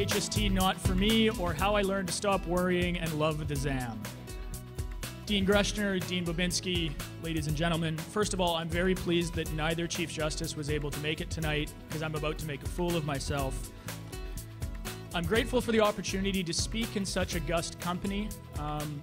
HST Not For Me, or How I Learned to Stop Worrying and Love the ZAM. Dean Grushner, Dean Bobinski, ladies and gentlemen, first of all, I'm very pleased that neither Chief Justice was able to make it tonight because I'm about to make a fool of myself. I'm grateful for the opportunity to speak in such august company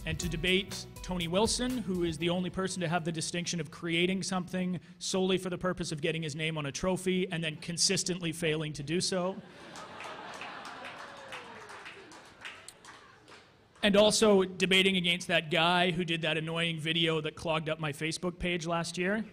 and to debate Tony Wilson, who is the only person to have the distinction of creating something solely for the purpose of getting his name on a trophy and then consistently failing to do so. And also debating against that guy who did that annoying video that clogged up my Facebook page last year.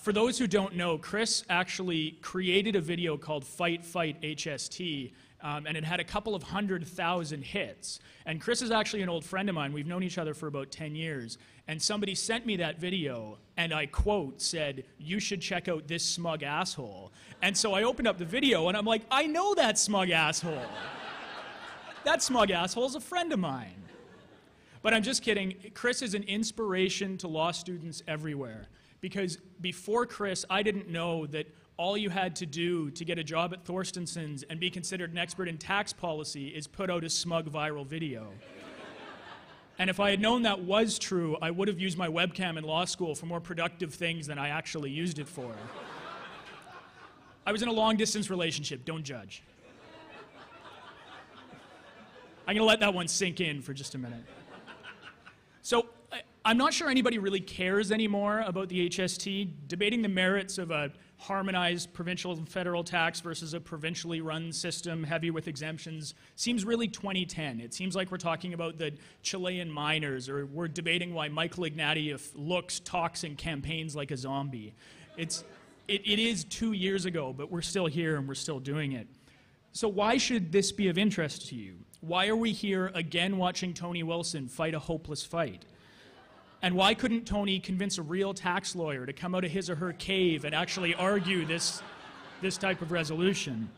For those who don't know, Chris actually created a video called Fight Fight HST, and it had a couple of 100,000 hits. And Chris is actually an old friend of mine. We've known each other for about 10 years. And somebody sent me that video, and I quote, said, "You should check out this smug asshole." And so I opened up the video, and I'm like, I know that smug asshole. That smug asshole is a friend of mine. But I'm just kidding. Chris is an inspiration to law students everywhere. Because before Chris, I didn't know that all you had to do to get a job at Thorstenson's and be considered an expert in tax policy is put out a smug viral video. And if I had known that was true, I would have used my webcam in law school for more productive things than I actually used it for. I was in a long-distance relationship. Don't judge. I'm going to let that one sink in for just a minute. So I'm not sure anybody really cares anymore about the HST. Debating the merits of a harmonized provincial and federal tax versus a provincially run system heavy with exemptions seems really 2010. It seems like we're talking about the Chilean miners, or we're debating why Michael Ignatieff looks, talks, and campaigns like a zombie. It is 2 years ago, but we're still here and we're still doing it. So why should this be of interest to you? Why are we here again watching Tony Wilson fight a hopeless fight? And why couldn't Tony convince a real tax lawyer to come out of his or her cave and actually argue this type of resolution?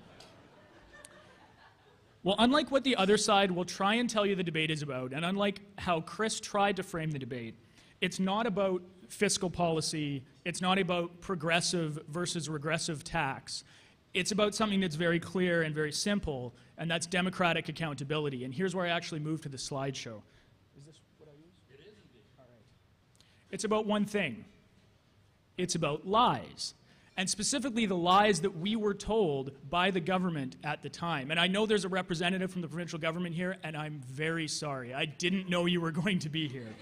Well, unlike what the other side will try and tell you the debate is about, and unlike how Chris tried to frame the debate, it's not about fiscal policy, it's not about progressive versus regressive tax. It's about something that's very clear and very simple, and that's democratic accountability. And here's where I actually move to the slideshow. Is this what I use? It is indeed. All right. It's about one thing. It's about lies. And specifically the lies that we were told by the government at the time. And I know there's a representative from the provincial government here, and I'm very sorry. I didn't know you were going to be here.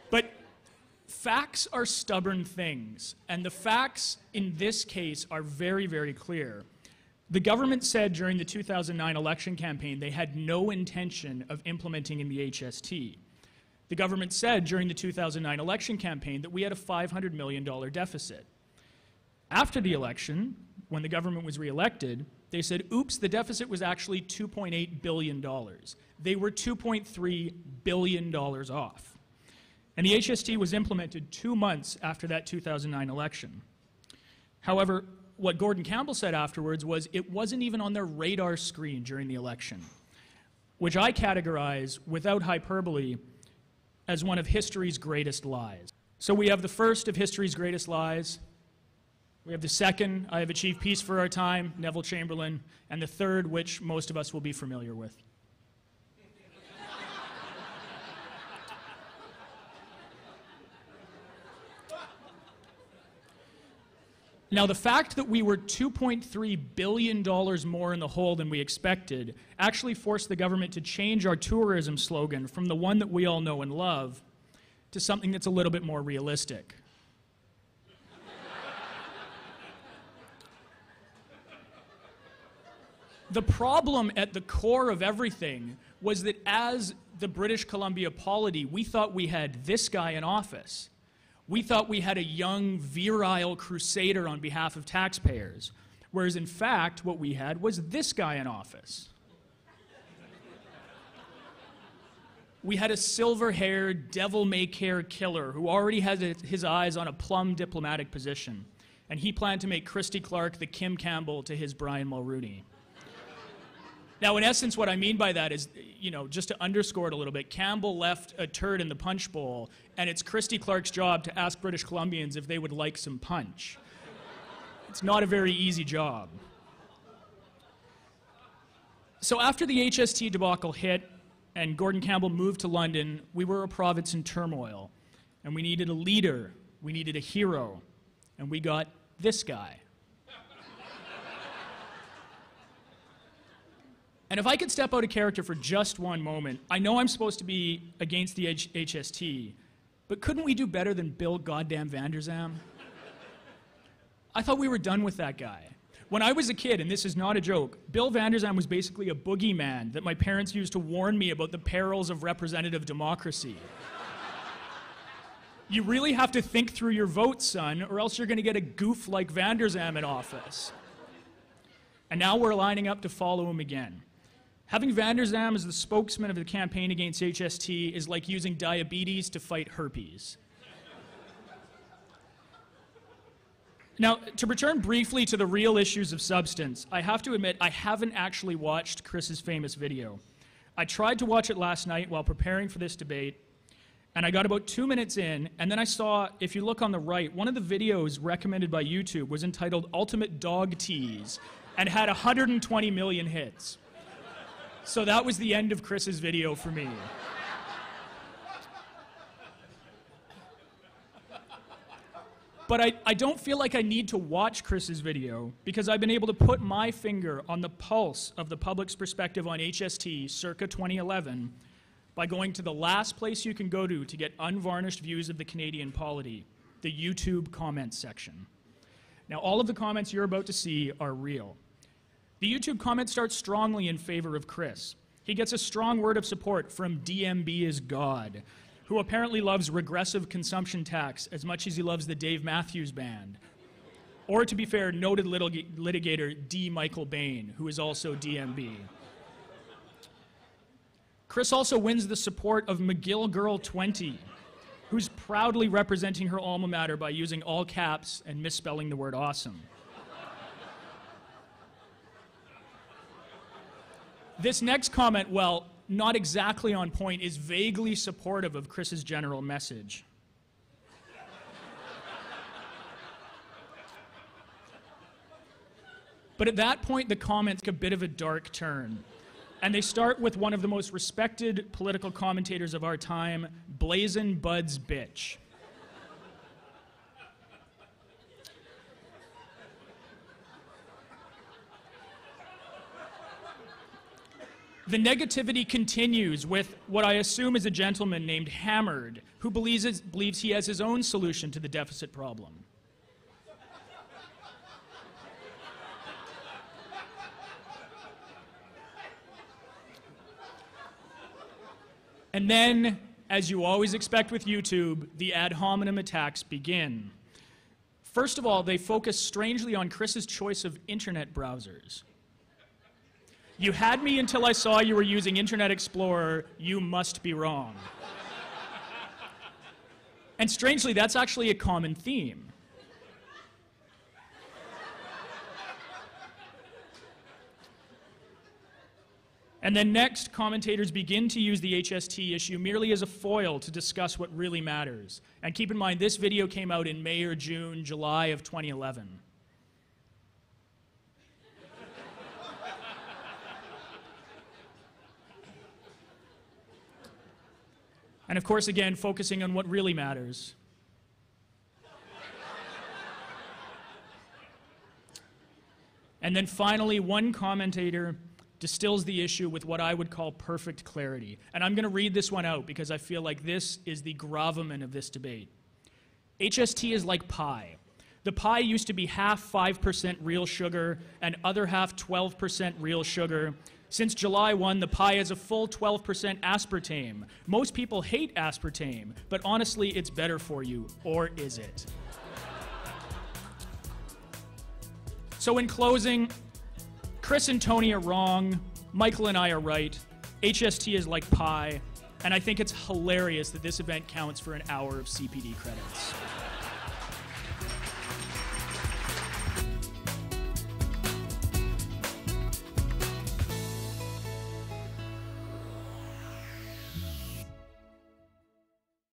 But facts are stubborn things, and the facts in this case are very, very clear. The government said during the 2009 election campaign they had no intention of implementing in the HST. The government said during the 2009 election campaign that we had a $500 million deficit. After the election, when the government was reelected, they said, oops, the deficit was actually $2.8 billion. They were $2.3 billion off. And the HST was implemented 2 months after that 2009 election. However, what Gordon Campbell said afterwards was it wasn't even on their radar screen during the election, which I categorize, without hyperbole, as one of history's greatest lies. So we have the first of history's greatest lies. We have the second, I have achieved peace for our time, Neville Chamberlain, and the third, which most of us will be familiar with. Now, the fact that we were $2.3 billion more in the hole than we expected actually forced the government to change our tourism slogan from the one that we all know and love to something that's a little bit more realistic. The problem at the core of everything was that as the British Columbia polity, we thought we had this guy in office. We thought we had a young, virile crusader on behalf of taxpayers, whereas in fact what we had was this guy in office. We had a silver-haired, devil-may-care killer who already had his eyes on a plum diplomatic position, and he planned to make Christy Clark the Kim Campbell to his Brian Mulrooney. Now, in essence, what I mean by that is, just to underscore it a little bit, Campbell left a turd in the punch bowl, and it's Christy Clark's job to ask British Columbians if they would like some punch. It's not a very easy job. So after the HST debacle hit and Gordon Campbell moved to London, we were a province in turmoil. And we needed a leader, we needed a hero, and we got this guy. And if I could step out of character for just one moment, I know I'm supposed to be against the HST, but couldn't we do better than Bill goddamn Vanderzam? I thought we were done with that guy. When I was a kid, and this is not a joke, Bill Vanderzam was basically a boogeyman that my parents used to warn me about the perils of representative democracy. You really have to think through your vote, son, or else you're going to get a goof like Vanderzam in office. And now we're lining up to follow him again. Having Vanderzam as the spokesman of the campaign against HST is like using diabetes to fight herpes. Now, to return briefly to the real issues of substance, I have to admit I haven't actually watched Chris's famous video. I tried to watch it last night while preparing for this debate, and I got about 2 minutes in, and then I saw, if you look on the right, one of the videos recommended by YouTube was entitled Ultimate Dog Tease and had 120 million hits. So that was the end of Chris's video for me. But I don't feel like I need to watch Chris's video because I've been able to put my finger on the pulse of the public's perspective on HST circa 2011 by going to the last place you can go to get unvarnished views of the Canadian polity, the YouTube comments section. Now, all of the comments you're about to see are real. The YouTube comments start strongly in favor of Chris. He gets a strong word of support from DMB is God, who apparently loves regressive consumption tax as much as he loves the Dave Matthews Band. Or, to be fair, noted litigator D. Michael Bain, who is also DMB. Chris also wins the support of McGill Girl 20, who's proudly representing her alma mater by using all caps and misspelling the word awesome. This next comment, well, not exactly on point, is vaguely supportive of Chris's general message. But at that point, the comments take a bit of a dark turn. And they start with one of the most respected political commentators of our time, Blazin' Bud's bitch. The negativity continues with what I assume is a gentleman named Hammered, who believes he has his own solution to the deficit problem. And then, as you always expect with YouTube, the ad hominem attacks begin. First of all, they focus strangely on Chris's choice of internet browsers. You had me until I saw you were using Internet Explorer. You must be wrong. And strangely, that's actually a common theme. And then next, commentators begin to use the HST issue merely as a foil to discuss what really matters. And keep in mind, this video came out in May or June, July of 2011. And of course, again, focusing on what really matters. And then finally, one commentator distills the issue with what I would call perfect clarity. And I'm going to read this one out because I feel like this is the gravamen of this debate. HST is like pie. The pie used to be half 5% real sugar and other half 12% real sugar. Since July 1, the pie is a full 12% aspartame. Most people hate aspartame, but honestly, it's better for you. Or is it? So in closing, Chris and Tony are wrong. Michael and I are right. HST is like pie. And I think it's hilarious that this event counts for an hour of CPD credits.